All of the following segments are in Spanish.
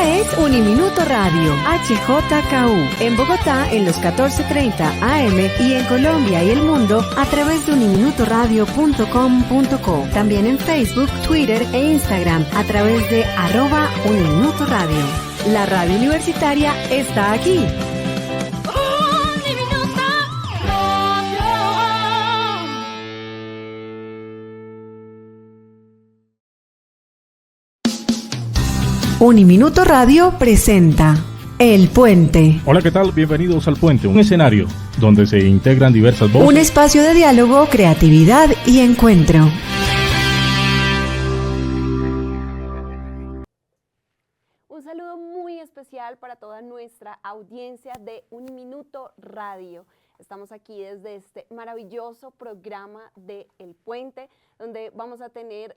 es Uniminuto Radio, HJKU, en Bogotá en los 14:30 AM y en Colombia y el mundo a través de uniminutoradio.com.co. También en Facebook, Twitter e Instagram a través de @Uniminuto Radio. La radio universitaria está aquí. Uniminuto Radio presenta El Puente. Hola, ¿qué tal? Bienvenidos al Puente, un escenario donde se integran diversas voces. Un espacio de diálogo, creatividad y encuentro. Un saludo muy especial para toda nuestra audiencia de Uniminuto Radio. Estamos aquí desde este maravilloso programa de El Puente, donde vamos a tener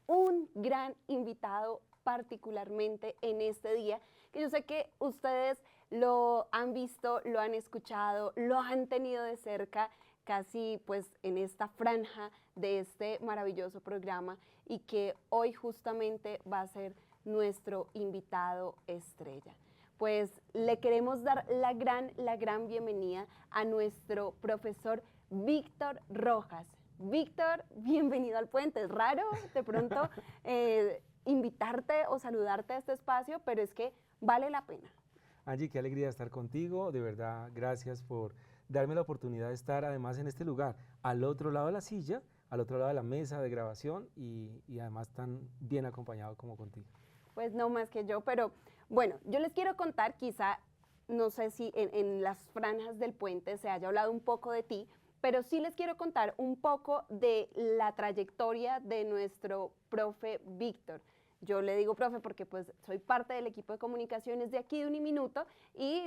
un gran invitado particularmente en este día, que yo sé que ustedes lo han visto, lo han escuchado, lo han tenido de cerca casi pues en esta franja de este maravilloso programa y que hoy justamente va a ser nuestro invitado estrella. Pues le queremos dar la gran bienvenida a nuestro profesor Víctor Rojas. Víctor, bienvenido al Puente. Es raro de pronto invitarte o saludarte a este espacio, pero es que vale la pena. Angie, qué alegría estar contigo, de verdad, gracias por darme la oportunidad de estar además en este lugar, al otro lado de la silla, al otro lado de la mesa de grabación y además tan bien acompañado como contigo. Pues no más que yo, pero bueno, yo les quiero contar, quizá, no sé si en las franjas del Puente se haya hablado un poco de ti, pero sí les quiero contar un poco de la trayectoria de nuestro profe Víctor. Yo le digo profe porque pues soy parte del equipo de comunicaciones de aquí de Uniminuto y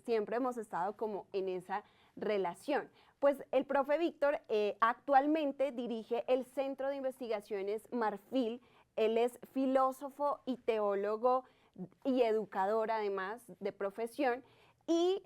siempre hemos estado como en esa relación. Pues el profe Víctor actualmente dirige el Centro de Investigaciones Marfil. Él es filósofo y teólogo y educador además de profesión. Y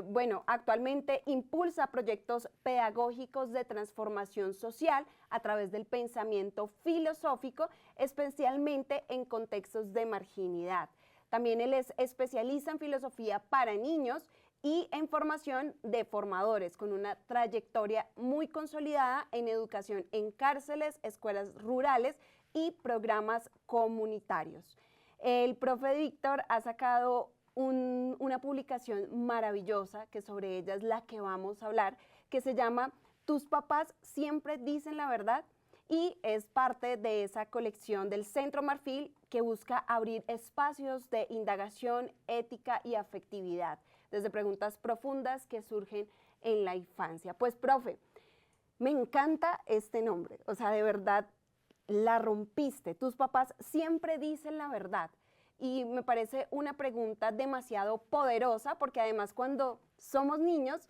bueno, actualmente impulsa proyectos pedagógicos de transformación social a través del pensamiento filosófico, especialmente en contextos de marginidad. También él es especialista en filosofía para niños y en formación de formadores, con una trayectoria muy consolidada en educación en cárceles, escuelas rurales y programas comunitarios. El profe Víctor ha sacado una publicación maravillosa, que sobre ella es la que vamos a hablar, que se llama ¿Tus papás siempre dicen la verdad? Y es parte de esa colección del Centro Marfil que busca abrir espacios de indagación, ética y afectividad, desde preguntas profundas que surgen en la infancia. Pues, profe, me encanta este nombre, o sea, de verdad, la rompiste. Tus papás siempre dicen la verdad. Y me parece una pregunta demasiado poderosa porque además cuando somos niños,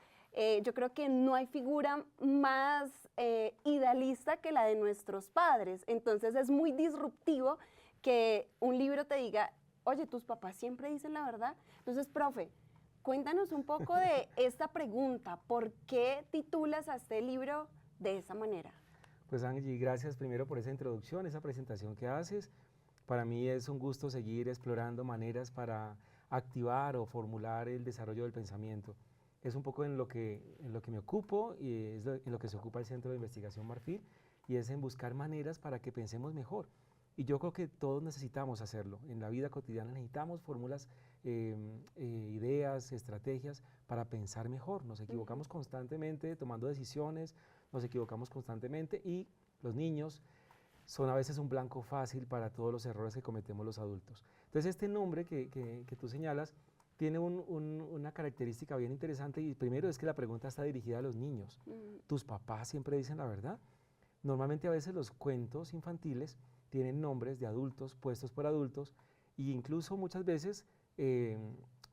yo creo que no hay figura más idealista que la de nuestros padres. Entonces es muy disruptivo que un libro te diga, oye, tus papás siempre dicen la verdad. Entonces, profe, cuéntanos un poco de esta pregunta. ¿Por qué titulas a este libro de esa manera? Pues Angie, gracias primero por esa introducción, esa presentación que haces. Para mí es un gusto seguir explorando maneras para activar o formular el desarrollo del pensamiento. Es un poco en lo que me ocupo y es en lo que se ocupa el Centro de Investigación Marfil y es en buscar maneras para que pensemos mejor. Y yo creo que todos necesitamos hacerlo. En la vida cotidiana necesitamos fórmulas, ideas, estrategias para pensar mejor. Nos equivocamos constantemente tomando decisiones, nos equivocamos constantemente y los niños son a veces un blanco fácil para todos los errores que cometemos los adultos. Entonces este nombre que tú señalas tiene una característica bien interesante y primero es que la pregunta está dirigida a los niños. ¿Tus papás siempre dicen la verdad? Normalmente a veces los cuentos infantiles tienen nombres de adultos puestos por adultos e incluso muchas veces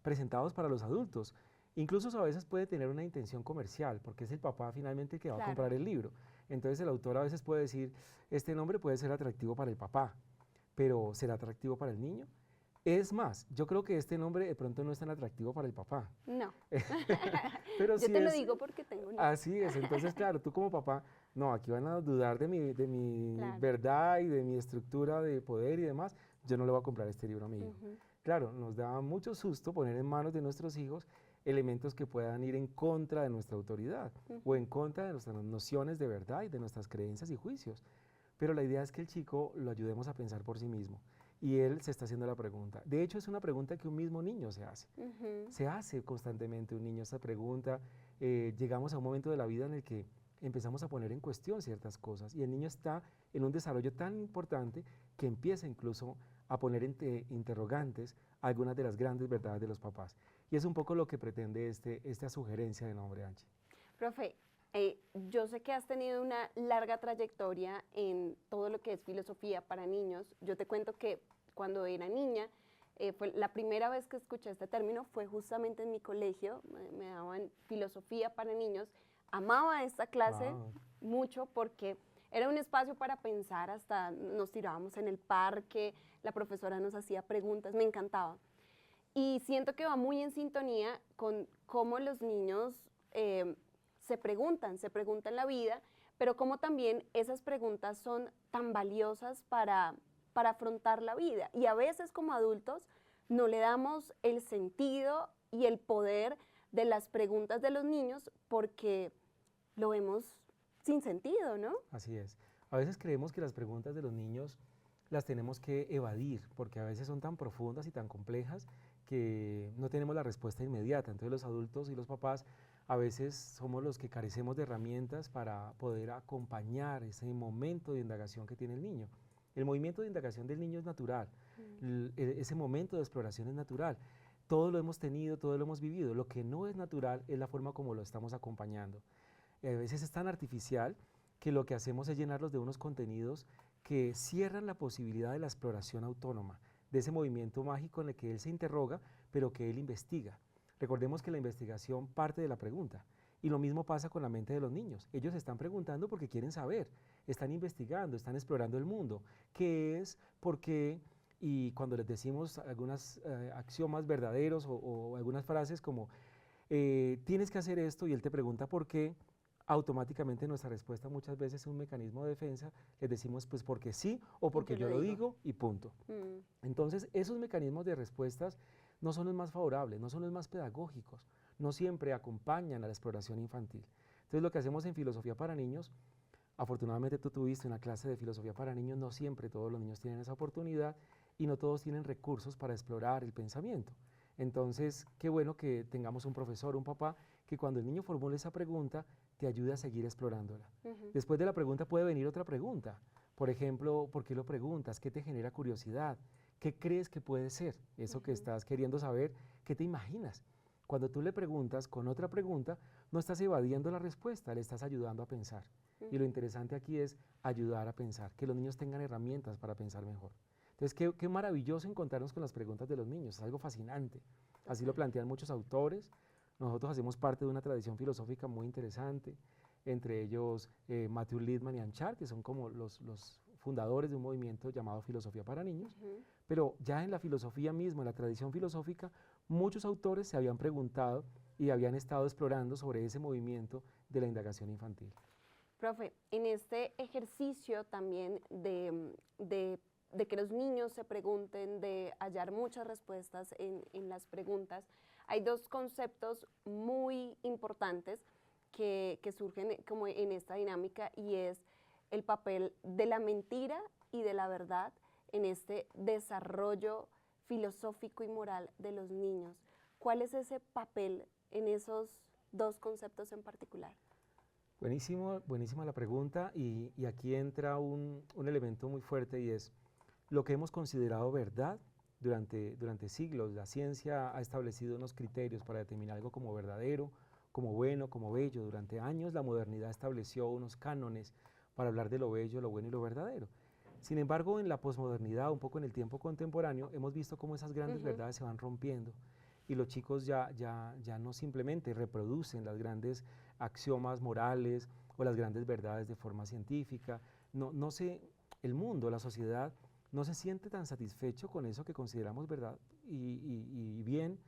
presentados para los adultos. Incluso a veces puede tener una intención comercial porque es el papá finalmente el que va a comprar el libro. Entonces el autor a veces puede decir, este nombre puede ser atractivo para el papá, pero ¿será atractivo para el niño? Es más, yo creo que este nombre de pronto no es tan atractivo para el papá. No. Pero yo sí te lo digo porque tengo un... Así es, entonces claro, tú como papá, no, aquí van a dudar de mi verdad y de mi estructura de poder y demás, yo no le voy a comprar este libro a mi hijo. claro, nos da mucho susto poner en manos de nuestros hijos elementos que puedan ir en contra de nuestra autoridad o en contra de nuestras nociones de verdad y de nuestras creencias y juicios. Pero la idea es que el chico lo ayudemos a pensar por sí mismo y él se está haciendo la pregunta. De hecho, es una pregunta que un mismo niño se hace. Se hace constantemente un niño esta pregunta. Llegamos a un momento de la vida en el que empezamos a poner en cuestión ciertas cosas y el niño está en un desarrollo tan importante que empieza incluso a poner interrogantes a algunas de las grandes verdades de los papás. Y es un poco lo que pretende esta sugerencia de nombre, Angie. Profe, yo sé que has tenido una larga trayectoria en todo lo que es filosofía para niños. Yo te cuento que cuando era niña, fue la primera vez que escuché este término fue justamente en mi colegio, me daban filosofía para niños. Amaba esta clase mucho porque era un espacio para pensar, hasta nos tirábamos en el parque, la profesora nos hacía preguntas, me encantaba. Y siento que va muy en sintonía con cómo los niños se preguntan la vida, pero cómo también esas preguntas son tan valiosas para afrontar la vida. Y a veces como adultos no le damos el sentido y el poder de las preguntas de los niños porque lo vemos sin sentido, ¿no? Así es. A veces creemos que las preguntas de los niños las tenemos que evadir porque a veces son tan profundas y tan complejas que no tenemos la respuesta inmediata. Entonces los adultos y los papás a veces somos los que carecemos de herramientas para poder acompañar ese momento de indagación que tiene el niño. El movimiento de indagación del niño es natural, ese momento de exploración es natural. Todo lo hemos tenido, todo lo hemos vivido. Lo que no es natural es la forma como lo estamos acompañando. A veces es tan artificial que lo que hacemos es llenarlos de unos contenidos que cierran la posibilidad de la exploración autónoma, de ese movimiento mágico en el que él se interroga, pero que él investiga. Recordemos que la investigación parte de la pregunta. Y lo mismo pasa con la mente de los niños. Ellos están preguntando porque quieren saber, están investigando, están explorando el mundo. ¿Qué es? ¿Por qué? Y cuando les decimos algunos axiomas verdaderos o algunas frases como tienes que hacer esto y él te pregunta por qué, automáticamente nuestra respuesta muchas veces es un mecanismo de defensa, les decimos pues porque sí o porque yo lo digo y punto. Entonces esos mecanismos de respuestas no son los más favorables, no son los más pedagógicos, no siempre acompañan a la exploración infantil. Entonces lo que hacemos en Filosofía para Niños, afortunadamente tú tuviste una clase de Filosofía para Niños, no siempre todos los niños tienen esa oportunidad y no todos tienen recursos para explorar el pensamiento. Entonces, qué bueno que tengamos un profesor, un papá, que cuando el niño formule esa pregunta, te ayude a seguir explorándola. Después de la pregunta puede venir otra pregunta. Por ejemplo, ¿por qué lo preguntas? ¿Qué te genera curiosidad? ¿Qué crees que puede ser? Eso que estás queriendo saber, ¿qué te imaginas? Cuando tú le preguntas con otra pregunta, no estás evadiendo la respuesta, le estás ayudando a pensar. Y lo interesante aquí es ayudar a pensar, que los niños tengan herramientas para pensar mejor. Entonces, qué maravilloso encontrarnos con las preguntas de los niños, es algo fascinante. Así lo plantean muchos autores. Nosotros hacemos parte de una tradición filosófica muy interesante, entre ellos Matthew Lipman y Anchar, que son como los fundadores de un movimiento llamado Filosofía para Niños. Pero ya en la filosofía misma, en la tradición filosófica, muchos autores se habían preguntado y habían estado explorando sobre ese movimiento de la indagación infantil. Profe, en este ejercicio también de que los niños se pregunten, de hallar muchas respuestas en las preguntas, hay dos conceptos muy importantes que surgen como en esta dinámica y es el papel de la mentira y de la verdad en este desarrollo filosófico y moral de los niños. ¿Cuál es ese papel en esos dos conceptos en particular? Buenísima la pregunta y aquí entra un elemento muy fuerte y es lo que hemos considerado verdad durante siglos. La ciencia ha establecido unos criterios para determinar algo como verdadero, como bueno, como bello. Durante años la modernidad estableció unos cánones para hablar de lo bello, lo bueno y lo verdadero. Sin embargo, en la posmodernidad, un poco en el tiempo contemporáneo, hemos visto cómo esas grandes verdades se van rompiendo y los chicos ya no simplemente reproducen las grandes axiomas morales o las grandes verdades de forma científica. El mundo, la sociedad, no se siente tan satisfecho con eso que consideramos verdad y bien.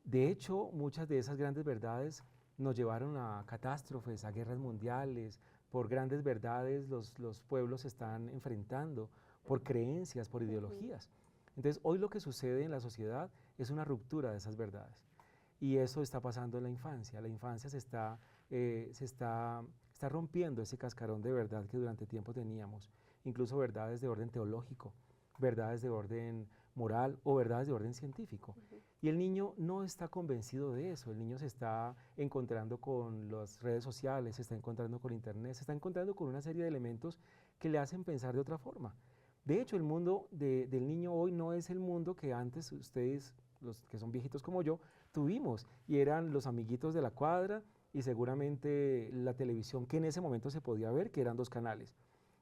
De hecho, muchas de esas grandes verdades nos llevaron a catástrofes, a guerras mundiales. Por grandes verdades los pueblos se están enfrentando, por creencias, por ideologías. Entonces, hoy lo que sucede en la sociedad es una ruptura de esas verdades. Y eso está pasando en la infancia. La infancia está rompiendo ese cascarón de verdad que durante tiempo teníamos, incluso verdades de orden teológico, verdades de orden moral o verdades de orden científico. Y el niño no está convencido de eso, el niño se está encontrando con las redes sociales, se está encontrando con internet, se está encontrando con una serie de elementos que le hacen pensar de otra forma. De hecho, el mundo del niño hoy no es el mundo que antes ustedes, los que son viejitos como yo, tuvimos, y eran los amiguitos de la cuadra y seguramente la televisión que en ese momento se podía ver, que eran 2 canales.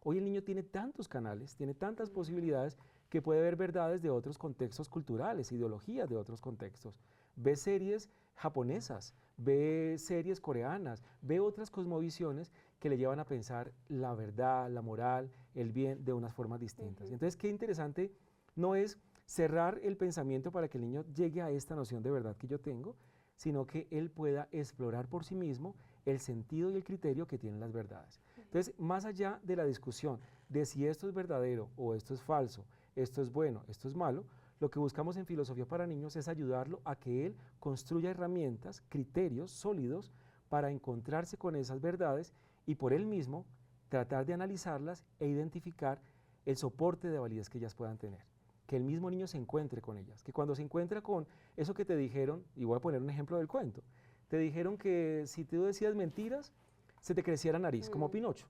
Hoy el niño tiene tantos canales, tiene tantas posibilidades que puede ver verdades de otros contextos culturales, ideologías de otros contextos. Ve series japonesas, ve series coreanas, ve otras cosmovisiones que le llevan a pensar la verdad, la moral, el bien de unas formas distintas. Entonces, qué interesante, no es cerrar el pensamiento para que el niño llegue a esta noción de verdad que yo tengo, sino que él pueda explorar por sí mismo el sentido y el criterio que tienen las verdades. Entonces, más allá de la discusión de si esto es verdadero o esto es falso, esto es bueno, esto es malo, lo que buscamos en Filosofía para Niños es ayudarlo a que él construya herramientas, criterios sólidos para encontrarse con esas verdades y por él mismo tratar de analizarlas e identificar el soporte de validez que ellas puedan tener. Que el mismo niño se encuentre con ellas, que cuando se encuentra con eso que te dijeron, y voy a poner un ejemplo del cuento, te dijeron que si tú decías mentiras, se te creciera la nariz, como Pinocho,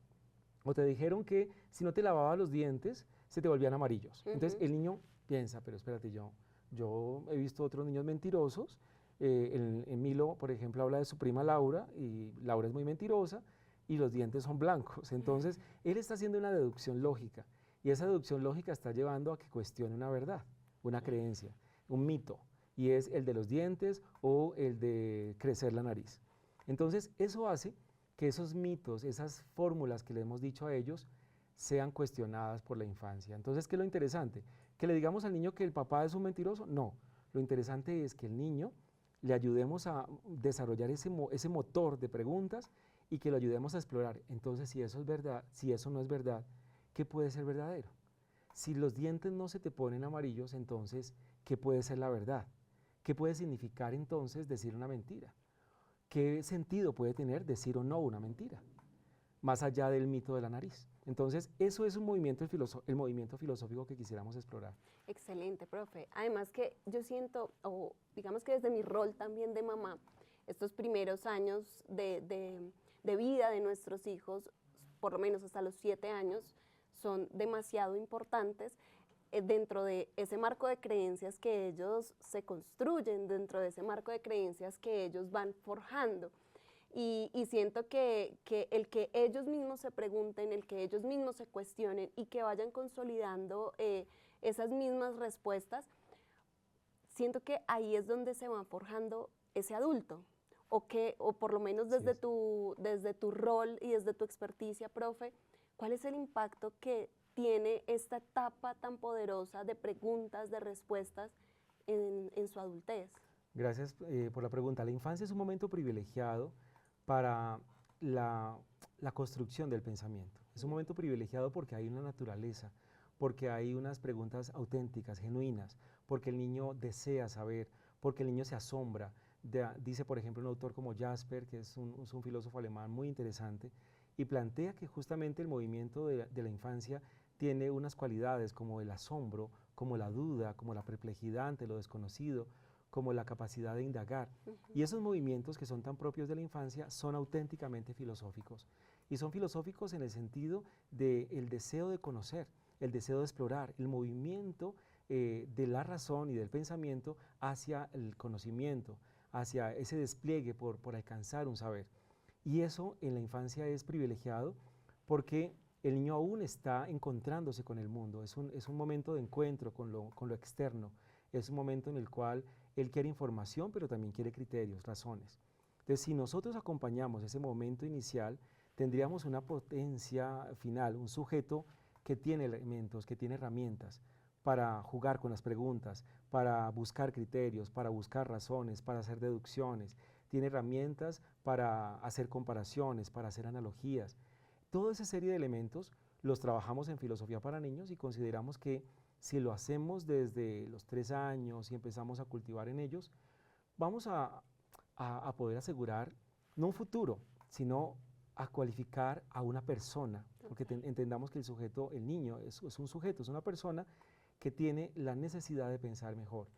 o te dijeron que si no te lavabas los dientes, se te volvían amarillos. Entonces el niño piensa, pero espérate, yo he visto otros niños mentirosos, en Milo, por ejemplo, habla de su prima Laura, y Laura es muy mentirosa, y los dientes son blancos. Entonces, él está haciendo una deducción lógica, y esa deducción lógica está llevando a que cuestione una verdad, una creencia, un mito, y es el de los dientes o el de crecer la nariz. Entonces, eso hace que esos mitos, esas fórmulas que le hemos dicho a ellos, sean cuestionadas por la infancia. Entonces, ¿qué es lo interesante? ¿Que le digamos al niño que el papá es un mentiroso? No. Lo interesante es que el niño le ayudemos a desarrollar ese motor de preguntas y que lo ayudemos a explorar. Entonces, si eso es verdad, si eso no es verdad, ¿qué puede ser verdadero? Si los dientes no se te ponen amarillos, entonces, ¿qué puede ser la verdad? ¿Qué puede significar entonces decir una mentira? ¿Qué sentido puede tener decir o no una mentira? Más allá del mito de la nariz. Entonces, eso es un movimiento, el movimiento filosófico que quisiéramos explorar. Excelente, profe. Además que yo siento, o digamos que desde mi rol también de mamá, estos primeros años de vida de nuestros hijos, por lo menos hasta los 7 años, son demasiado importantes dentro de ese marco de creencias que ellos se construyen, dentro de ese marco de creencias que ellos van forjando. Y siento que el que ellos mismos se pregunten, el que ellos mismos se cuestionen y que vayan consolidando esas mismas respuestas, siento que ahí es donde se va forjando ese adulto. O por lo menos desde tu rol y desde tu experticia, profe, ¿cuál es el impacto que tiene esta etapa tan poderosa de preguntas, de respuestas en su adultez? Gracias por la pregunta. La infancia es un momento privilegiado para la construcción del pensamiento. Es un momento privilegiado porque hay una naturaleza, porque hay unas preguntas auténticas, genuinas, porque el niño desea saber, porque el niño se asombra. Dice, por ejemplo, un autor como Jasper, que es un filósofo alemán muy interesante, y plantea que justamente el movimiento de la infancia tiene unas cualidades como el asombro, como la duda, como la perplejidad ante lo desconocido, como la capacidad de indagar. Y esos movimientos que son tan propios de la infancia son auténticamente filosóficos. Y son filosóficos en el sentido del deseo de conocer, el deseo de explorar, el movimiento de la razón y del pensamiento hacia el conocimiento, hacia ese despliegue por alcanzar un saber. Y eso en la infancia es privilegiado porque el niño aún está encontrándose con el mundo, es un momento de encuentro con lo externo, es un momento en el cual él quiere información, pero también quiere criterios, razones. Entonces, si nosotros acompañamos ese momento inicial, tendríamos una potencia final, un sujeto que tiene elementos, que tiene herramientas para jugar con las preguntas, para buscar criterios, para buscar razones, para hacer deducciones, tiene herramientas para hacer comparaciones, para hacer analogías. Toda esa serie de elementos los trabajamos en Filosofía para Niños y consideramos que si lo hacemos desde los 3 años y empezamos a cultivar en ellos, vamos a poder asegurar no un futuro, sino a cualificar a una persona, porque entendamos que el sujeto, el niño, es un sujeto, es una persona que tiene la necesidad de pensar mejor,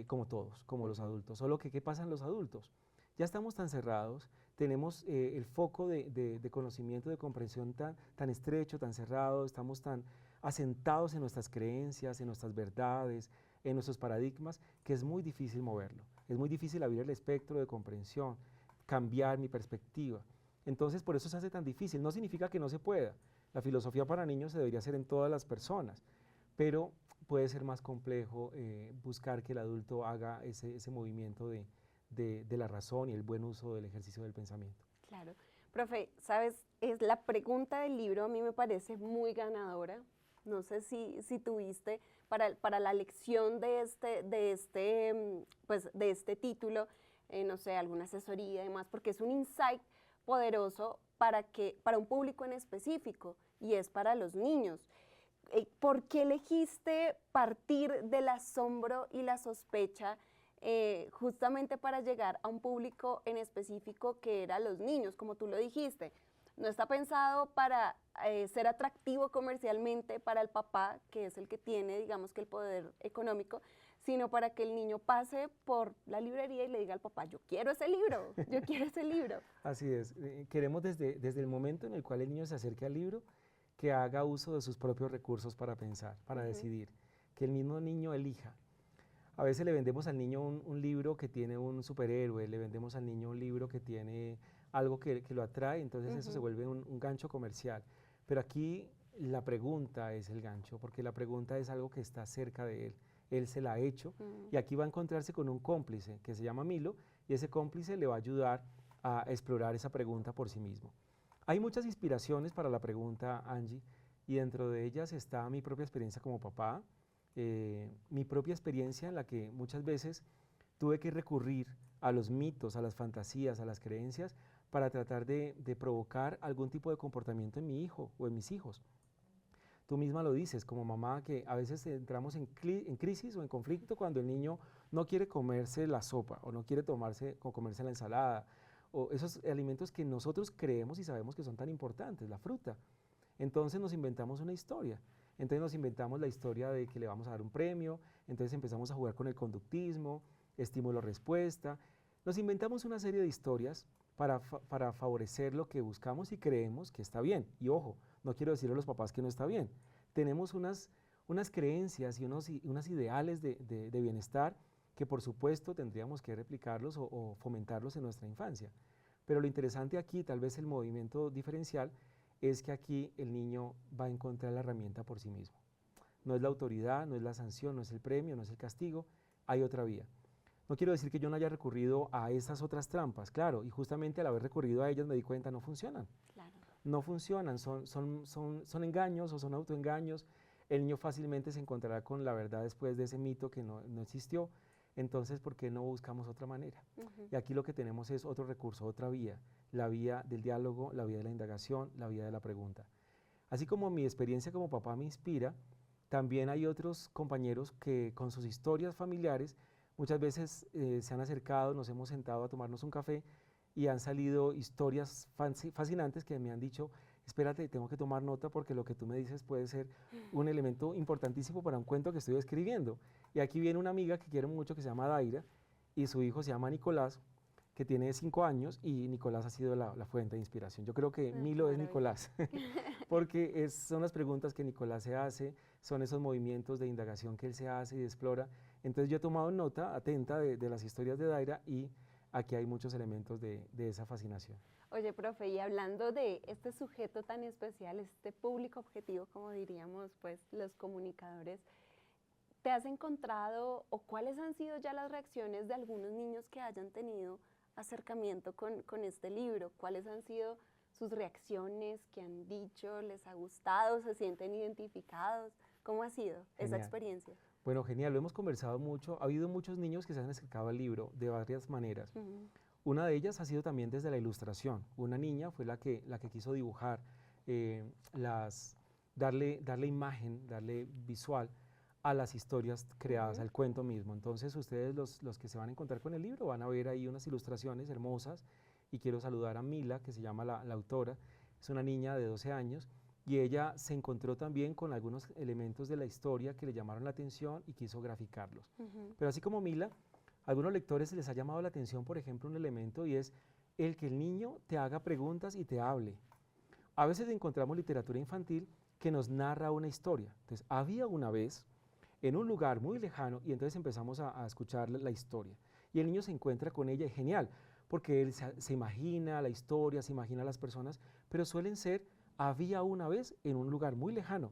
como todos, como los adultos. Solo que, ¿qué pasa en los adultos? Ya estamos tan cerrados, tenemos el foco de conocimiento, de comprensión tan estrecho, tan cerrado, estamos tan asentados en nuestras creencias, en nuestras verdades, en nuestros paradigmas, que es muy difícil moverlo. Es muy difícil abrir el espectro de comprensión, cambiar mi perspectiva. Entonces, por eso se hace tan difícil. No significa que no se pueda. La filosofía para niños se debería hacer en todas las personas, pero puede ser más complejo buscar que el adulto haga ese movimiento de la razón y el buen uso del ejercicio del pensamiento. Claro. Profe, ¿sabes? Es la pregunta del libro a mí me parece muy ganadora. No sé si tuviste para la lección de este título, no sé, alguna asesoría y demás, porque es un insight poderoso para un público en específico, y es para los niños. ¿Por qué elegiste partir del asombro y la sospecha justamente para llegar a un público en específico que era los niños, como tú lo dijiste? No está pensado para ser atractivo comercialmente para el papá, que es el que tiene, digamos que el poder económico, sino para que el niño pase por la librería y le diga al papá, yo quiero ese libro, yo quiero ese libro. Así es, queremos desde el momento en el cual el niño se acerque al libro, que haga uso de sus propios recursos para pensar, para decidir, que el mismo niño elija. A veces le vendemos al niño un libro que tiene un superhéroe, le vendemos al niño un libro que tiene algo que lo atrae, entonces eso se vuelve un gancho comercial. Pero aquí la pregunta es el gancho, porque la pregunta es algo que está cerca de él se la ha hecho, y aquí va a encontrarse con un cómplice que se llama Milo, y ese cómplice le va a ayudar a explorar esa pregunta por sí mismo. Hay muchas inspiraciones para la pregunta, Angie, y dentro de ellas está mi propia experiencia como papá, mi propia experiencia en la que muchas veces tuve que recurrir a los mitos, a las fantasías, a las creencias, para tratar de provocar algún tipo de comportamiento en mi hijo o en mis hijos. Tú misma lo dices como mamá, que a veces entramos en crisis o en conflicto cuando el niño no quiere comerse la sopa o no quiere comerse la ensalada, o esos alimentos que nosotros creemos y sabemos que son tan importantes, la fruta. Entonces nos inventamos una historia. Entonces nos inventamos la historia de que le vamos a dar un premio, entonces empezamos a jugar con el conductismo, estímulo-respuesta. Nos inventamos una serie de historias para favorecer lo que buscamos y creemos que está bien. Y ojo, no quiero decirle a los papás que no está bien. Tenemos unas creencias y unos ideales de bienestar que por supuesto tendríamos que replicarlos o fomentarlos en nuestra infancia. Pero lo interesante aquí, tal vez el movimiento diferencial, es que aquí el niño va a encontrar la herramienta por sí mismo. No es la autoridad, no es la sanción, no es el premio, no es el castigo, hay otra vía. No quiero decir que yo no haya recurrido a esas otras trampas, claro, y justamente al haber recurrido a ellas me di cuenta, no funcionan. Claro. No funcionan, son engaños o son autoengaños. El niño fácilmente se encontrará con la verdad después de ese mito que no existió. Entonces, ¿por qué no buscamos otra manera? Y aquí lo que tenemos es otro recurso, otra vía, la vía del diálogo, la vía de la indagación, la vía de la pregunta. Así como mi experiencia como papá me inspira, también hay otros compañeros que con sus historias familiares muchas veces se han acercado, nos hemos sentado a tomarnos un café y han salido historias fascinantes que me han dicho, espérate, tengo que tomar nota porque lo que tú me dices puede ser un elemento importantísimo para un cuento que estoy escribiendo. Y aquí viene una amiga que quiero mucho que se llama Daira y su hijo se llama Nicolás, que tiene 5 años y Nicolás ha sido la fuente de inspiración. Yo creo que Milo es Nicolás, porque son las preguntas que Nicolás se hace, son esos movimientos de indagación que él se hace y explora. Entonces yo he tomado nota atenta de las historias de Daira y aquí hay muchos elementos de esa fascinación. Oye, profe, y hablando de este sujeto tan especial, este público objetivo, como diríamos pues los comunicadores, ¿te has encontrado o cuáles han sido ya las reacciones de algunos niños que hayan tenido acercamiento con este libro? ¿Cuáles han sido sus reacciones? ¿Qué han dicho? ¿Les ha gustado? ¿Se sienten identificados? ¿Cómo ha sido esa experiencia? Bueno, genial, lo hemos conversado mucho. Ha habido muchos niños que se han acercado al libro de varias maneras. Una de ellas ha sido también desde la ilustración. Una niña fue la que quiso dibujar, darle imagen, darle visual a las historias creadas, al cuento mismo. Entonces ustedes los que se van a encontrar con el libro van a ver ahí unas ilustraciones hermosas y quiero saludar a Mila, que se llama la autora, es una niña de 12 años y ella se encontró también con algunos elementos de la historia que le llamaron la atención y quiso graficarlos. Pero así como Mila, a algunos lectores les ha llamado la atención, por ejemplo, un elemento y es el que el niño te haga preguntas y te hable. A veces encontramos literatura infantil que nos narra una historia. Entonces, había una vez en un lugar muy lejano y entonces empezamos a escuchar la historia. Y el niño se encuentra con ella y genial, porque él se imagina la historia, se imagina las personas, pero suelen ser, había una vez en un lugar muy lejano.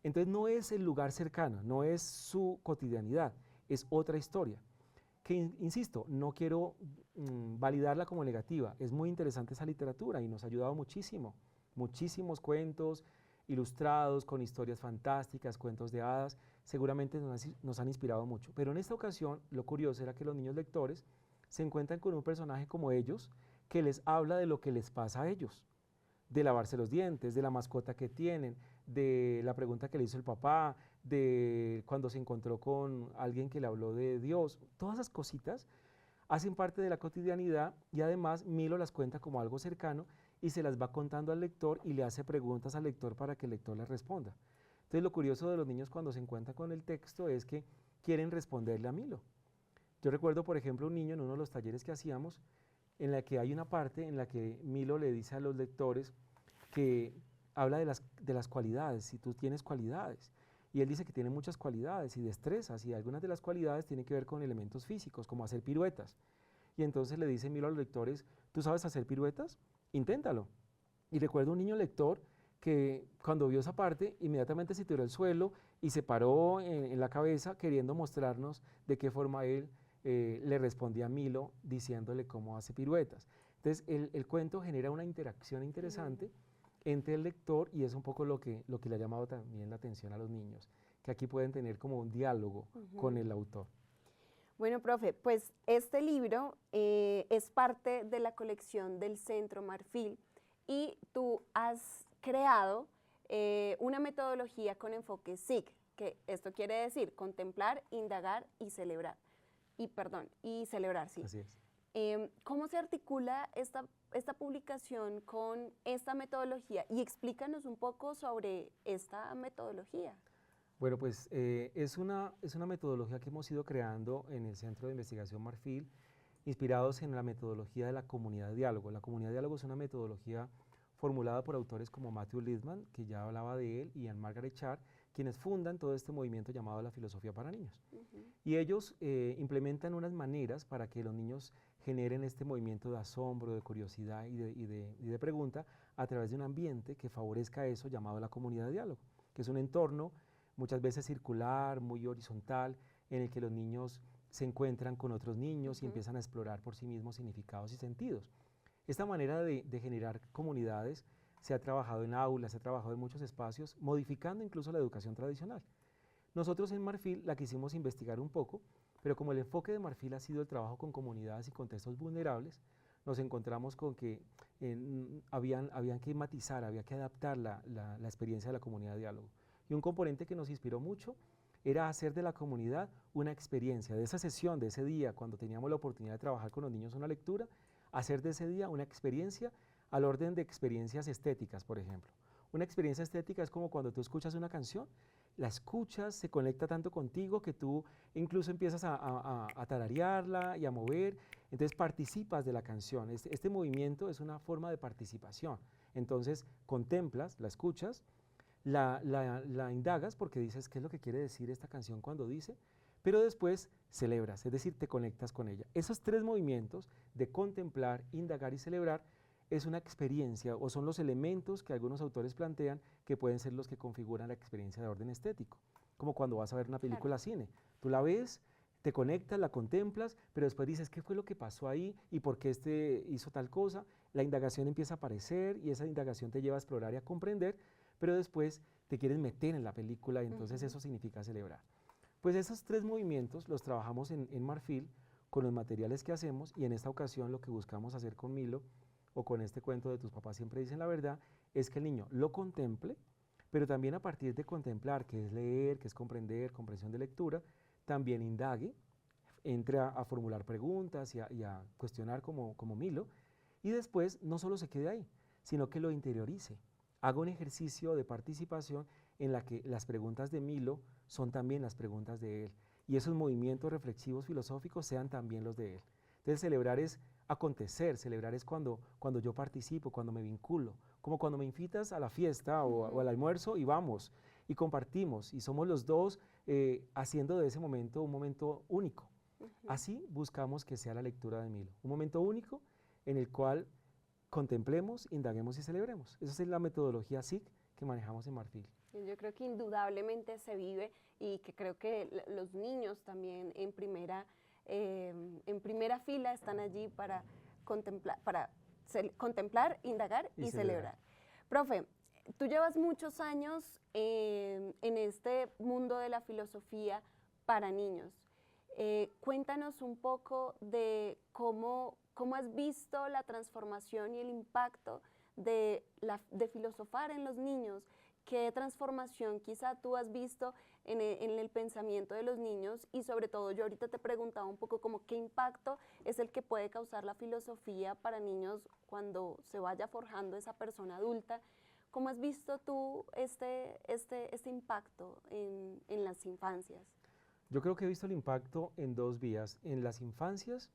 Entonces no es el lugar cercano, no es su cotidianidad, es otra historia. Que, insisto, no quiero validarla como negativa, es muy interesante esa literatura y nos ha ayudado muchísimo. Muchísimos cuentos ilustrados con historias fantásticas, cuentos de hadas, seguramente nos han inspirado mucho. Pero en esta ocasión, lo curioso era que los niños lectores se encuentran con un personaje como ellos que les habla de lo que les pasa a ellos, de lavarse los dientes, de la mascota que tienen, de la pregunta que le hizo el papá, de cuando se encontró con alguien que le habló de Dios. Todas esas cositas hacen parte de la cotidianidad y además Milo las cuenta como algo cercano y se las va contando al lector y le hace preguntas al lector para que el lector les responda. Entonces lo curioso de los niños cuando se encuentran con el texto es que quieren responderle a Milo. Yo recuerdo, por ejemplo, un niño en uno de los talleres que hacíamos en la que hay una parte en la que Milo le dice a los lectores que habla de las cualidades, si tú tienes cualidades. Y él dice que tiene muchas cualidades y destrezas y algunas de las cualidades tienen que ver con elementos físicos, como hacer piruetas. Y entonces le dice Milo a los lectores, ¿tú sabes hacer piruetas? Inténtalo. Y recuerdo un niño lector que cuando vio esa parte, inmediatamente se tiró al suelo y se paró en la cabeza queriendo mostrarnos de qué forma él le respondía a Milo diciéndole cómo hace piruetas. Entonces el cuento genera una interacción interesante entre el lector y es un poco lo que le ha llamado también la atención a los niños, que aquí pueden tener como un diálogo con el autor. Bueno, profe, pues este libro es parte de la colección del Centro Marfil y tú has creado una metodología con enfoque SIG, que esto quiere decir contemplar, indagar y celebrar. Y celebrar, sí. Así es. ¿Cómo se articula esta publicación con esta metodología? Y explícanos un poco sobre esta metodología. Bueno, pues es una metodología que hemos ido creando en el Centro de Investigación Marfil, inspirados en la metodología de la comunidad de diálogo. La comunidad de diálogo es una metodología formulada por autores como Matthew Lipman, que ya hablaba de él, y Anne Margaret Char, quienes fundan todo este movimiento llamado la filosofía para niños. Y ellos implementan unas maneras para que los niños generen este movimiento de asombro, de curiosidad y de pregunta a través de un ambiente que favorezca eso llamado la comunidad de diálogo, que es un entorno muchas veces circular, muy horizontal, en el que los niños se encuentran con otros niños y empiezan a explorar por sí mismos significados y sentidos. Esta manera de generar comunidades se ha trabajado en aulas, se ha trabajado en muchos espacios, modificando incluso la educación tradicional. Nosotros en Marfil la quisimos investigar un poco, pero como el enfoque de Marfil ha sido el trabajo con comunidades y contextos vulnerables, nos encontramos con que habían que matizar, había que adaptar la experiencia de la comunidad de diálogo. Y un componente que nos inspiró mucho era hacer de la comunidad una experiencia, de esa sesión, de ese día, cuando teníamos la oportunidad de trabajar con los niños una lectura, hacer de ese día una experiencia al orden de experiencias estéticas, por ejemplo. Una experiencia estética es como cuando tú escuchas una canción, la escuchas, se conecta tanto contigo que tú incluso empiezas a tararearla y a mover, entonces participas de la canción. Este movimiento es una forma de participación. Entonces contemplas, la escuchas, la indagas porque dices qué es lo que quiere decir esta canción cuando dice, pero después celebras, es decir, te conectas con ella. Esos tres movimientos de contemplar, indagar y celebrar es una experiencia o son los elementos que algunos autores plantean que pueden ser los que configuran la experiencia de orden estético, como cuando vas a ver una película cine. Tú la ves, te conectas, la contemplas, pero después dices qué fue lo que pasó ahí y por qué este hizo tal cosa. La indagación empieza a aparecer y esa indagación te lleva a explorar y a comprender, pero después te quieres meter en la película y entonces eso significa celebrar. Pues esos tres movimientos los trabajamos en Marfil con los materiales que hacemos y en esta ocasión lo que buscamos hacer con Milo o con este cuento de tus papás siempre dicen la verdad es que el niño lo contemple, pero también a partir de contemplar, que es leer, que es comprender, comprensión de lectura, también indague, entre a formular preguntas y a cuestionar como Milo, y después no solo se quede ahí, sino que lo interiorice. Haga un ejercicio de participación en la que las preguntas de Milo son también las preguntas de él, y esos movimientos reflexivos filosóficos sean también los de él. Entonces celebrar es acontecer, celebrar es cuando yo participo, cuando me vinculo, como cuando me invitas a la fiesta o al almuerzo y vamos, y compartimos, y somos los dos haciendo de ese momento un momento único. Así buscamos que sea la lectura de Milo, un momento único en el cual contemplemos, indaguemos y celebremos. Esa es la metodología SIG que manejamos en Marfil. Yo creo que indudablemente se vive y que creo que los niños también en primera fila están allí para contemplar, indagar y celebrar. Profe, tú llevas muchos años en este mundo de la filosofía para niños. Cuéntanos un poco de cómo has visto la transformación y el impacto de filosofar en los niños. ¿Qué transformación quizá tú has visto en el pensamiento de los niños? Y sobre todo, yo ahorita te preguntaba un poco como qué impacto es el que puede causar la filosofía para niños cuando se vaya forjando esa persona adulta. ¿Cómo has visto tú este impacto en las infancias? Yo creo que he visto el impacto en dos vías, en las infancias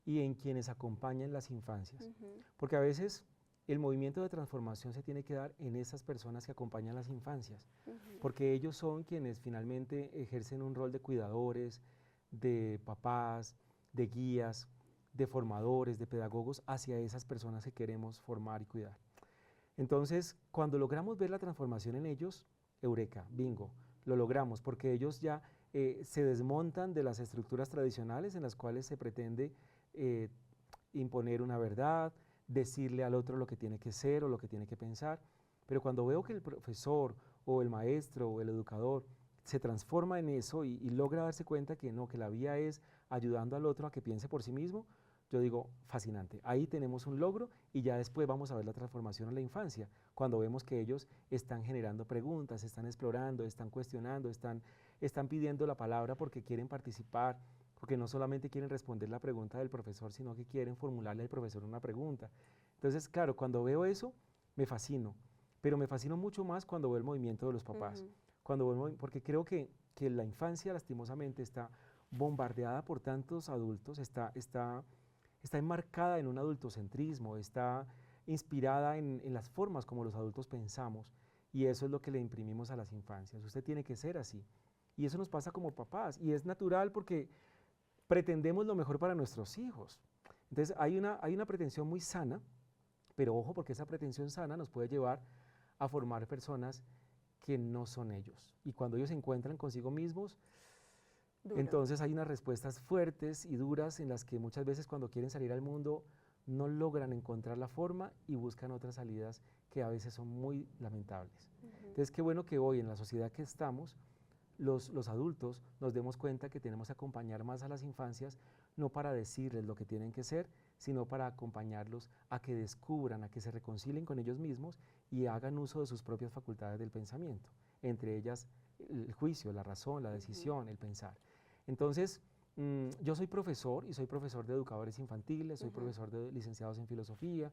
y en quienes acompañan las infancias. Porque a veces el movimiento de transformación se tiene que dar en esas personas que acompañan las infancias, porque ellos son quienes finalmente ejercen un rol de cuidadores, de papás, de guías, de formadores, de pedagogos hacia esas personas que queremos formar y cuidar. Entonces, cuando logramos ver la transformación en ellos, eureka, bingo, lo logramos, porque ellos ya se desmontan de las estructuras tradicionales en las cuales se pretende imponer una verdad, decirle al otro lo que tiene que ser o lo que tiene que pensar, pero cuando veo que el profesor o el maestro o el educador se transforma en eso y logra darse cuenta que no, que la vía es ayudando al otro a que piense por sí mismo, yo digo, fascinante, ahí tenemos un logro y ya después vamos a ver la transformación en la infancia, cuando vemos que ellos están generando preguntas, están explorando, están cuestionando, están pidiendo la palabra porque quieren participar, porque no solamente quieren responder la pregunta del profesor, sino que quieren formularle al profesor una pregunta. Entonces, claro, cuando veo eso, me fascino, pero me fascino mucho más cuando veo el movimiento de los papás, porque creo que la infancia lastimosamente está bombardeada por tantos adultos, está enmarcada en un adultocentrismo, está inspirada en las formas como los adultos pensamos, y eso es lo que le imprimimos a las infancias. Usted tiene que ser así, y eso nos pasa como papás, y es natural porque pretendemos lo mejor para nuestros hijos. Entonces hay una pretensión muy sana, pero ojo, porque esa pretensión sana nos puede llevar a formar personas que no son ellos, y cuando ellos se encuentran consigo mismos, entonces hay unas respuestas fuertes y duras en las que muchas veces cuando quieren salir al mundo no logran encontrar la forma y buscan otras salidas que a veces son muy lamentables. Entonces qué bueno que hoy en la sociedad que estamos, los adultos nos demos cuenta que tenemos que acompañar más a las infancias, no para decirles lo que tienen que ser, sino para acompañarlos a que descubran, a que se reconcilien con ellos mismos y hagan uso de sus propias facultades del pensamiento, entre ellas el juicio, la razón, la decisión, el pensar. Entonces, yo soy profesor y soy profesor de educadores infantiles, soy profesor de licenciados en filosofía,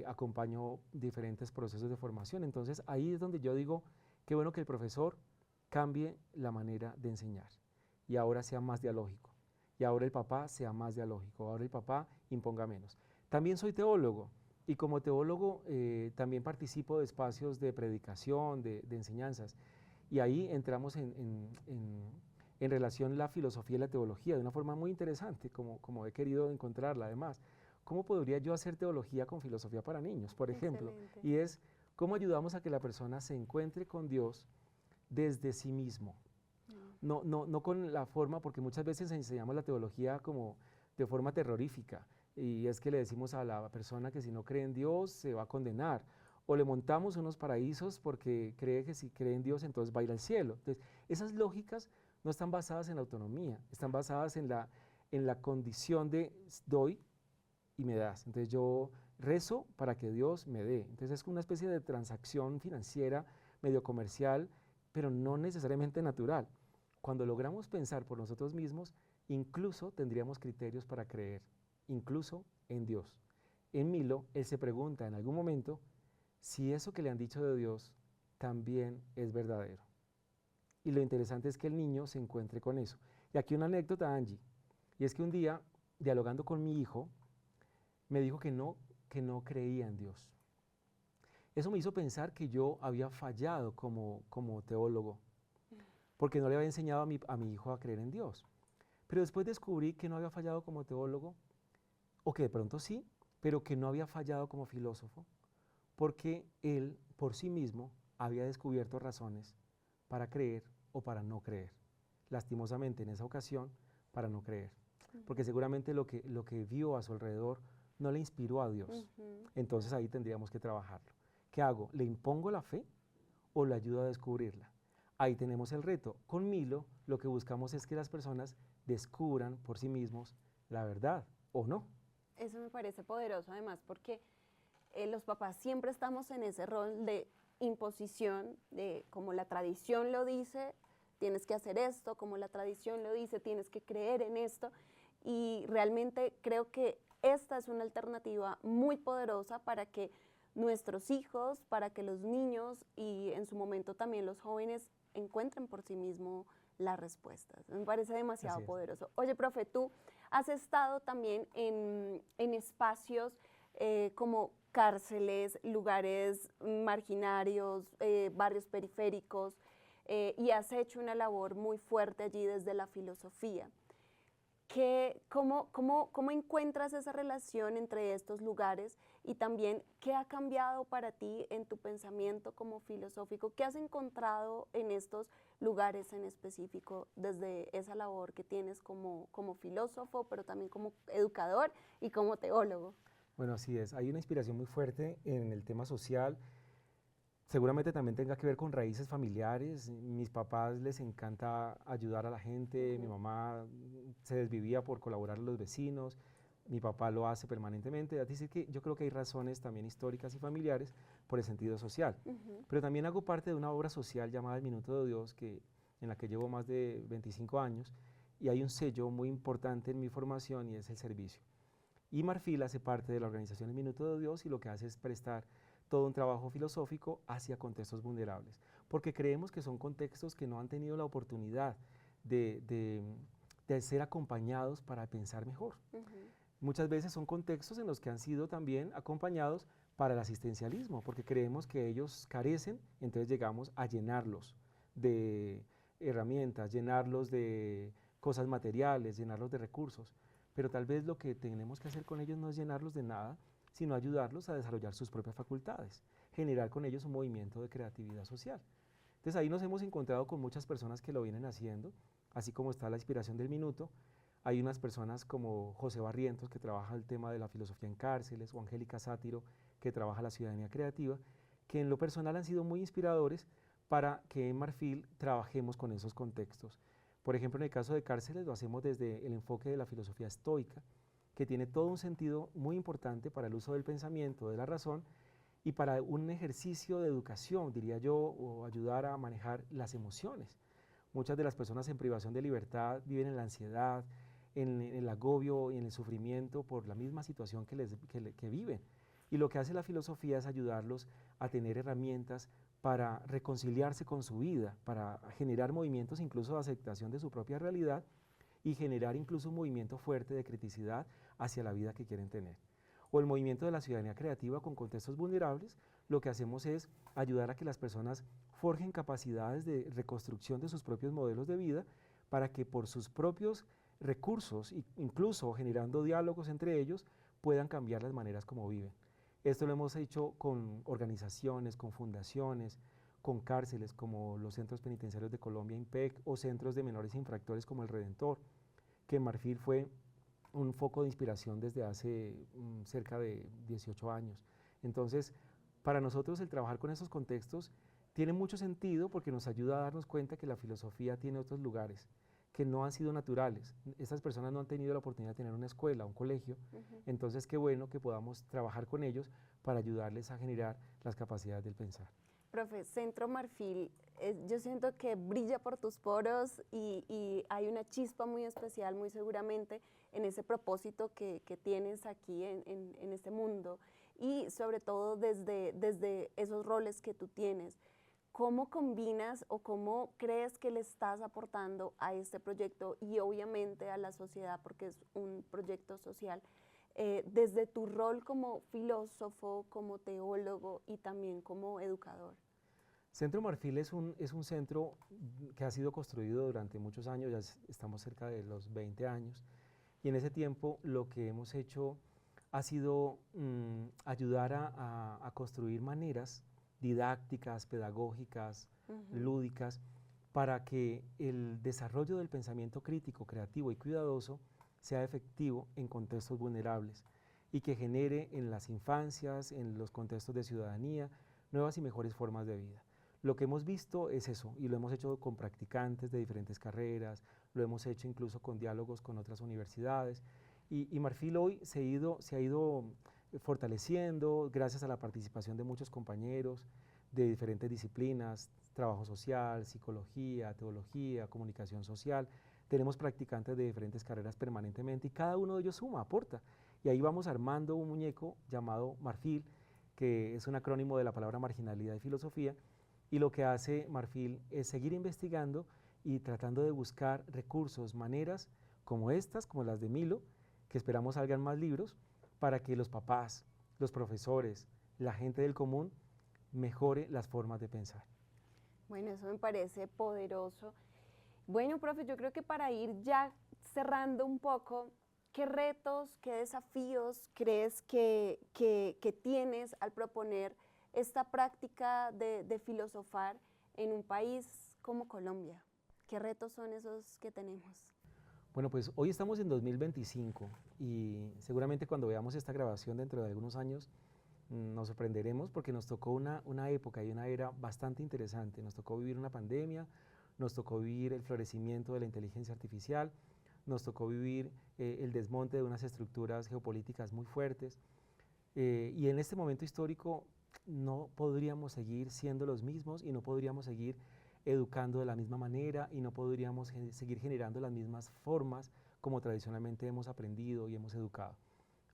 acompaño diferentes procesos de formación, entonces ahí es donde yo digo, qué bueno que el profesor cambie la manera de enseñar y ahora sea más dialógico, y ahora el papá sea más dialógico, ahora el papá imponga menos. También soy teólogo y como teólogo también participo de espacios de predicación, de enseñanzas, y ahí entramos en relación la filosofía y la teología de una forma muy interesante, como he querido encontrarla además. ¿Cómo podría yo hacer teología con filosofía para niños, por ejemplo? Y es cómo ayudamos a que la persona se encuentre con Dios desde sí mismo. No con la forma, porque muchas veces enseñamos la teología como de forma terrorífica, y es que le decimos a la persona que si no cree en Dios se va a condenar, o le montamos unos paraísos porque cree que si cree en Dios entonces va a ir al cielo. Entonces, esas lógicas no están basadas en la autonomía, están basadas en la condición de doy y me das. Entonces yo rezo para que Dios me dé. Entonces es una especie de transacción financiera medio comercial, pero no necesariamente natural. Cuando logramos pensar por nosotros mismos, incluso tendríamos criterios para creer, incluso en Dios. En Milo, él se pregunta en algún momento si eso que le han dicho de Dios también es verdadero. Y lo interesante es que el niño se encuentre con eso. Y aquí una anécdota, Angie, y es que un día, dialogando con mi hijo, me dijo que no creía en Dios. Eso me hizo pensar que yo había fallado como teólogo, porque no le había enseñado a mi hijo a creer en Dios. Pero después descubrí que no había fallado como teólogo, o que de pronto sí, pero que no había fallado como filósofo, porque él por sí mismo había descubierto razones para creer o para no creer. Lastimosamente en esa ocasión, para no creer, porque seguramente lo que vio a su alrededor no le inspiró a Dios. Entonces ahí tendríamos que trabajarlo. ¿Qué hago? ¿Le impongo la fe o le ayudo a descubrirla? Ahí tenemos el reto. Con Milo lo que buscamos es que las personas descubran por sí mismos la verdad o no. Eso me parece poderoso además porque los papás siempre estamos en ese rol de imposición, de como la tradición lo dice, tienes que hacer esto, como la tradición lo dice, tienes que creer en esto, y realmente creo que esta es una alternativa muy poderosa para que nuestros hijos, para que los niños y en su momento también los jóvenes encuentren por sí mismos las respuestas. Me parece demasiado poderoso. Oye, profe, tú has estado también en espacios como cárceles, lugares marginarios, barrios periféricos, y has hecho una labor muy fuerte allí desde la filosofía. ¿Cómo encuentras esa relación entre estos lugares y también qué ha cambiado para ti en tu pensamiento como filosófico? ¿Qué has encontrado en estos lugares en específico desde esa labor que tienes como filósofo, pero también como educador y como teólogo? Bueno, así es. Hay una inspiración muy fuerte en el tema social. Seguramente también tenga que ver con raíces familiares. Mis papás les encanta ayudar a la gente, mi mamá se desvivía por colaborar a los vecinos, mi papá lo hace permanentemente. Así que yo creo que hay razones también históricas y familiares por el sentido social. Pero también hago parte de una obra social llamada El Minuto de Dios, en la que llevo más de 25 años, y hay un sello muy importante en mi formación y es el servicio. Y Marfil hace parte de la organización El Minuto de Dios y lo que hace es prestar todo un trabajo filosófico hacia contextos vulnerables, porque creemos que son contextos que no han tenido la oportunidad de ser acompañados para pensar mejor. Muchas veces son contextos en los que han sido también acompañados para el asistencialismo, porque creemos que ellos carecen, entonces llegamos a llenarlos de herramientas, llenarlos de cosas materiales, llenarlos de recursos, pero tal vez lo que tenemos que hacer con ellos no es llenarlos de nada, sino ayudarlos a desarrollar sus propias facultades, generar con ellos un movimiento de creatividad social. Entonces ahí nos hemos encontrado con muchas personas que lo vienen haciendo, así como está la inspiración del minuto. Hay unas personas como José Barrientos, que trabaja el tema de la filosofía en cárceles, o Angélica Sátiro, que trabaja la ciudadanía creativa, que en lo personal han sido muy inspiradores para que en Marfil trabajemos con esos contextos. Por ejemplo, en el caso de cárceles lo hacemos desde el enfoque de la filosofía estoica, que tiene todo un sentido muy importante para el uso del pensamiento, de la razón, y para un ejercicio de educación, diría yo, o ayudar a manejar las emociones. Muchas de las personas en privación de libertad viven en la ansiedad, en el agobio y en el sufrimiento por la misma situación que viven. Y lo que hace la filosofía es ayudarlos a tener herramientas para reconciliarse con su vida, para generar movimientos incluso de aceptación de su propia realidad y generar incluso un movimiento fuerte de criticidad hacia la vida que quieren tener. O el movimiento de la ciudadanía creativa con contextos vulnerables, lo que hacemos es ayudar a que las personas forjen capacidades de reconstrucción de sus propios modelos de vida para que por sus propios recursos, incluso generando diálogos entre ellos, puedan cambiar las maneras como viven. Esto lo hemos hecho con organizaciones, con fundaciones, con cárceles como los Centros Penitenciarios de Colombia, IMPEC, o centros de menores infractores como El Redentor, que en Marfil fue un foco de inspiración desde hace cerca de 18 años. Entonces, para nosotros el trabajar con esos contextos tiene mucho sentido porque nos ayuda a darnos cuenta que la filosofía tiene otros lugares, que no han sido naturales. Estas personas no han tenido la oportunidad de tener una escuela, un colegio, entonces qué bueno que podamos trabajar con ellos para ayudarles a generar las capacidades del pensar. Profe, Centro Marfil, yo siento que brilla por tus poros y hay una chispa muy especial, muy seguramente, en ese propósito que tienes aquí en este mundo y sobre todo desde esos roles que tú tienes. ¿Cómo combinas o cómo crees que le estás aportando a este proyecto y obviamente a la sociedad, porque es un proyecto social, desde tu rol como filósofo, como teólogo y también como educador? Centro Marfil es un centro que ha sido construido durante muchos años, ya estamos cerca de los 20 años, y en ese tiempo lo que hemos hecho ha sido ayudar a construir maneras didácticas, pedagógicas, lúdicas, para que el desarrollo del pensamiento crítico, creativo y cuidadoso sea efectivo en contextos vulnerables y que genere en las infancias, en los contextos de ciudadanía, nuevas y mejores formas de vida. Lo que hemos visto es eso, y lo hemos hecho con practicantes de diferentes carreras, lo hemos hecho incluso con diálogos con otras universidades, y Marfil hoy se ha ido fortaleciendo gracias a la participación de muchos compañeros de diferentes disciplinas, trabajo social, psicología, teología, comunicación social. Tenemos practicantes de diferentes carreras permanentemente y cada uno de ellos suma, aporta. Y ahí vamos armando un muñeco llamado Marfil, que es un acrónimo de la palabra marginalidad y filosofía, y lo que hace Marfil es seguir investigando y tratando de buscar recursos, maneras como estas, como las de Milo, que esperamos salgan más libros, para que los papás, los profesores, la gente del común mejore las formas de pensar. Bueno, eso me parece poderoso. Bueno, profe, yo creo que para ir ya cerrando un poco, ¿qué retos, qué desafíos crees que tienes al proponer esta práctica de filosofar en un país como Colombia? ¿Qué retos son esos que tenemos? Bueno, pues hoy estamos en 2025 y seguramente cuando veamos esta grabación dentro de algunos años nos sorprenderemos porque nos tocó una época y una era bastante interesante. Nos tocó vivir una pandemia, nos tocó vivir el florecimiento de la inteligencia artificial, nos tocó vivir el desmonte de unas estructuras geopolíticas muy fuertes y en este momento histórico no podríamos seguir siendo los mismos y no podríamos seguir educando de la misma manera y no podríamos seguir generando las mismas formas como tradicionalmente hemos aprendido y hemos educado.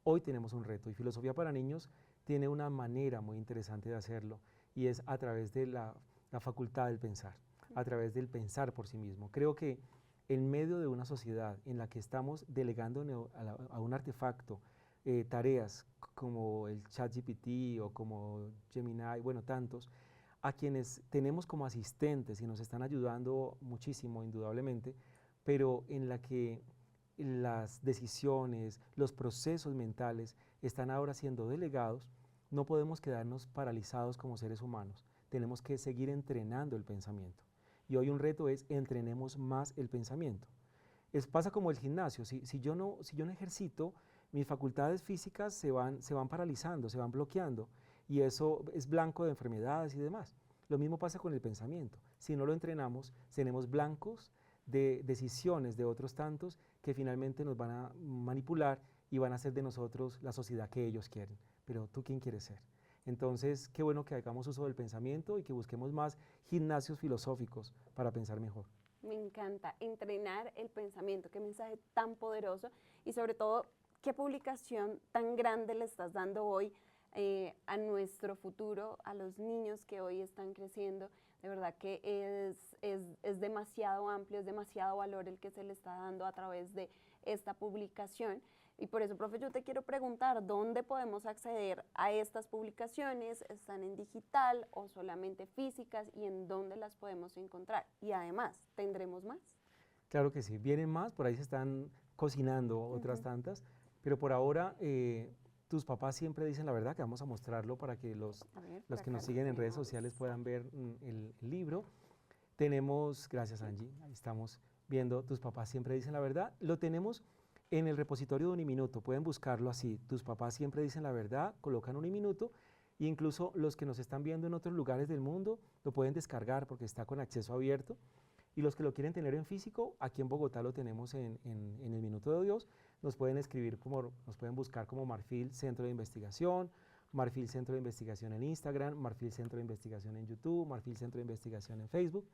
Hoy tenemos un reto y Filosofía para Niños tiene una manera muy interesante de hacerlo y es a través de la facultad del pensar, a través del pensar por sí mismo. Creo que en medio de una sociedad en la que estamos delegando a un artefacto tareas como el ChatGPT o como Gemini, bueno, tantos, a quienes tenemos como asistentes y nos están ayudando muchísimo, indudablemente, pero en la que las decisiones, los procesos mentales están ahora siendo delegados, no podemos quedarnos paralizados como seres humanos. Tenemos que seguir entrenando el pensamiento. Y hoy un reto es entrenemos más el pensamiento. Pasa como el gimnasio, si yo no ejercito, mis facultades físicas se van paralizando, se van bloqueando y eso es blanco de enfermedades y demás. Lo mismo pasa con el pensamiento. Si no lo entrenamos, seremos blancos de decisiones de otros tantos que finalmente nos van a manipular y van a hacer de nosotros la sociedad que ellos quieren. Pero ¿tú quién quieres ser? Entonces, qué bueno que hagamos uso del pensamiento y que busquemos más gimnasios filosóficos para pensar mejor. Me encanta entrenar el pensamiento, qué mensaje tan poderoso y sobre todo, qué publicación tan grande le estás dando hoy a nuestro futuro, a los niños que hoy están creciendo. De verdad que es demasiado amplio, es demasiado valor el que se le está dando a través de esta publicación. Y por eso, profe, yo te quiero preguntar, ¿dónde podemos acceder a estas publicaciones? ¿Están en digital o solamente físicas? ¿Y en dónde las podemos encontrar? Y además, ¿tendremos más? Claro que sí, vienen más, por ahí se están cocinando otras tantas, pero por ahora tus papás siempre dicen la verdad, que vamos a mostrarlo para que los que nos siguen en redes sociales puedan ver el libro. Tenemos, gracias Angie, ahí estamos viendo, tus papás siempre dicen la verdad, lo tenemos en el repositorio de Uniminuto, pueden buscarlo así, tus papás siempre dicen la verdad, colocan Uniminuto, e incluso los que nos están viendo en otros lugares del mundo lo pueden descargar porque está con acceso abierto Y los que lo quieren tener en físico, aquí en Bogotá lo tenemos en el Minuto de Dios. Nos pueden nos pueden buscar como Marfil Centro de Investigación, Marfil Centro de Investigación en Instagram, Marfil Centro de Investigación en YouTube, Marfil Centro de Investigación en Facebook.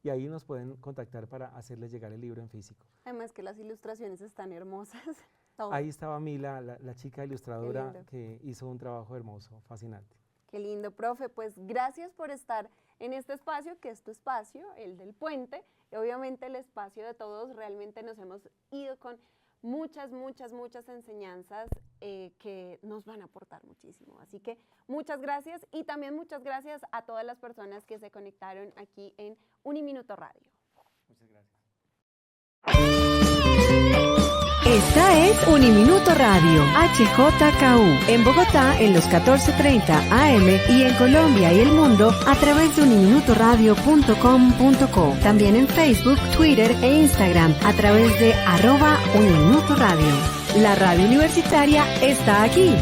Y ahí nos pueden contactar para hacerles llegar el libro en físico. Además que las ilustraciones están hermosas. Todo. Ahí estaba Mila, la chica ilustradora que hizo un trabajo hermoso, fascinante. Qué lindo, profe. Pues gracias por estar en este espacio, que es tu espacio, el del puente, y obviamente el espacio de todos. Realmente nos hemos ido con muchas enseñanzas que nos van a aportar muchísimo. Así que muchas gracias, y también muchas gracias a todas las personas que se conectaron aquí en Uniminuto Radio. Muchas gracias. Esta es Uniminuto Radio, HJKU, en Bogotá en los 14:30 AM y en Colombia y el mundo a través de uniminutoradio.com.co. También en Facebook, Twitter e Instagram a través de @Uniminuto Radio. La radio universitaria está aquí.